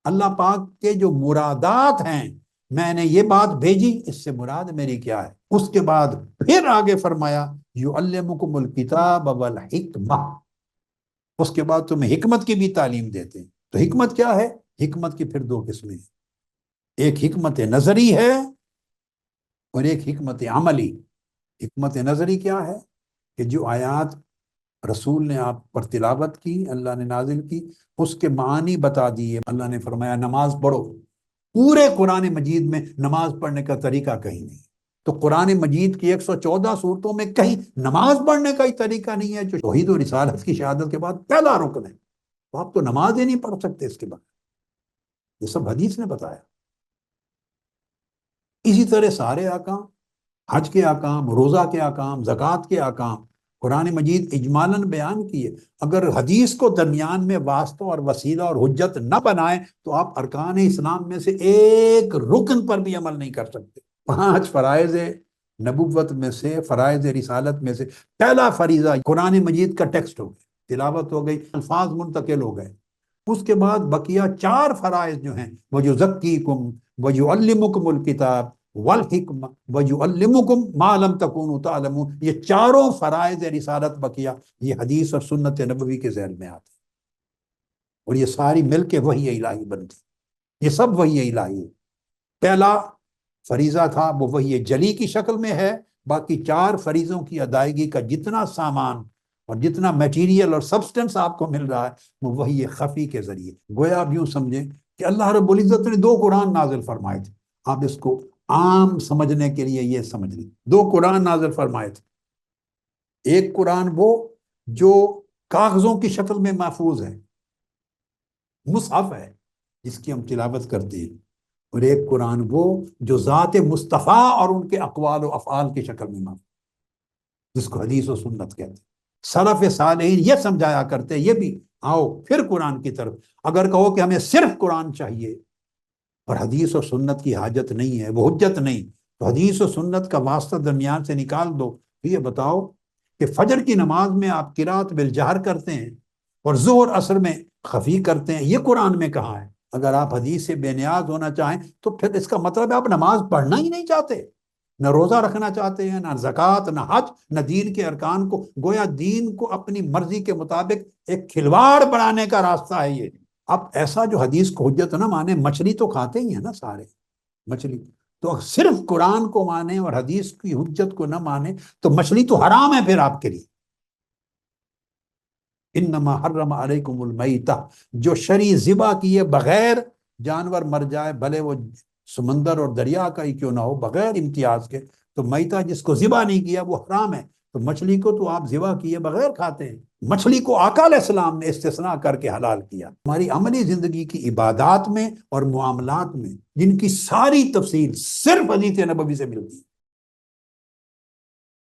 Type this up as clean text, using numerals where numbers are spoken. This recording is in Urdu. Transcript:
اللہ پاک کے جو مرادات ہیں، میں نے یہ بات بھیجی، اس سے مراد میری کیا ہے۔ اس کے بعد پھر آگے فرمایا یعلمکم الکتاب والحکمہ، اس کے بعد تمہیں حکمت کی بھی تعلیم دیتے ہیں۔ تو حکمت کیا ہے؟ حکمت کی پھر دو قسمیں ہیں، ایک حکمت نظری ہے اور ایک حکمت عملی۔ حکمت نظری کیا ہے؟ کہ جو آیات رسول نے آپ پر تلاوت کی، اللہ نے نازل کی، اس کے معنی بتا دیے۔ اللہ نے فرمایا نماز پڑھو، پورے قرآن مجید میں نماز پڑھنے کا طریقہ کہیں نہیں۔ تو قرآن مجید کی 114 صورتوں میں کہیں نماز پڑھنے کا ہی طریقہ نہیں ہے، جو توحید و رسالت کی شہادت کے بعد پہلا رکن ہے۔ تو آپ تو نماز ہی نہیں پڑھ سکتے اس کے بعد، یہ سب حدیث نے بتایا۔ اسی طرح سارے احکام، حج کے احکام، روزہ کے احکام، زکوٰۃ کے احکام قرآن مجید اجمالاً بیان کیے۔ اگر حدیث کو درمیان میں واسطہ اور وسیلہ اور حجت نہ بنائیں تو آپ ارکان اسلام میں سے ایک رکن پر بھی عمل نہیں کر سکتے۔ 5 فرائض نبوت میں سے، فرائض رسالت میں سے پہلا فریضہ قرآن مجید کا ٹیکسٹ ہو گئی، تلاوت ہو گئی، الفاظ منتقل ہو گئے۔ اس کے بعد بقیہ 4 فرائض جو ہیں، وَيُزَكِّيكُمْ وَيُعَلِّمُكُمُ الْكِتَابَ والحکمہ وَيُعَلِّمُكُمْ مَا لَمْ تَكُونُوا تَعْلَمُونَ، یہ چاروں فرائض رسالت بقیہ یہ حدیث اور سنت نبوی کے ذیل میں آتے ہیں، اور یہ ساری مل کے وحی الہی بنتی، یہ سب وحی الہی ہے۔ پہلا فریضہ تھا وہ وحی جلی کی شکل میں ہے، باقی 4 فریضوں کی ادائیگی کا جتنا سامان اور جتنا میٹیریل اور سبسٹنس آپ کو مل رہا ہے وہ وحی خفی کے ذریعے۔ گویا آپ یوں سمجھیں کہ اللہ رب العزت نے 2 قرآن نازل فرمائے تھے، آپ اس کو عام سمجھنے کے لیے یہ سمجھ لیں، 2 قرآن نازل فرمائے تھے۔ ایک قرآن وہ جو کاغذوں کی شکل میں محفوظ ہے، مصحف ہے جس کی ہم تلاوت کرتے ہیں، اور ایک قرآن وہ جو ذات مصطفیٰ اور ان کے اقوال و افعال کی شکل میں محفوظ، جس کو حدیث و سنت کہتے ہیں۔ سلف صالحین یہ سمجھایا کرتے، یہ بھی آؤ پھر قرآن کی طرف، اگر کہو کہ ہمیں صرف قرآن چاہیے اور حدیث و سنت کی حاجت نہیں ہے، وہ حجت نہیں، تو حدیث و سنت کا واسطہ درمیان سے نکال دو۔ یہ بتاؤ کہ فجر کی نماز میں آپ قرات بالجہر کرتے ہیں اور ظہر عصر میں خفی کرتے ہیں، یہ قرآن میں کہاں ہے؟ اگر آپ حدیث سے بے نیاز ہونا چاہیں تو پھر اس کا مطلب ہے آپ نماز پڑھنا ہی نہیں چاہتے، نہ روزہ رکھنا چاہتے ہیں، نہ زکوٰۃ، نہ حج، نہ دین کے ارکان کو، گویا دین کو اپنی مرضی کے مطابق ایک کھلواڑ بنانے کا راستہ ہے یہ۔ اب ایسا جو حدیث کو حجت نہ مانے، مچھلی تو کھاتے ہی ہیں نا سارے، مچھلی تو صرف قرآن کو مانے اور حدیث کی حجت کو نہ مانے تو مچھلی تو حرام ہے پھر آپ کے لیے۔ انما حرم علیکم المیتہ، جو شرعی ذبح کیے بغیر جانور مر جائے، بھلے وہ سمندر اور دریا کا ہی کیوں نہ ہو، بغیر امتیاز کے، تو میتہ جس کو ذبح نہیں کیا وہ حرام ہے۔ تو مچھلی کو تو آپ ذبح کیے بغیر کھاتے ہیں، مچھلی کو آقا علیہ السلام نے استثناء کر کے حلال کیا۔ ہماری عملی زندگی کی عبادات میں اور معاملات میں جن کی ساری تفصیل صرف حدیث نبوی سے ملتی ہے،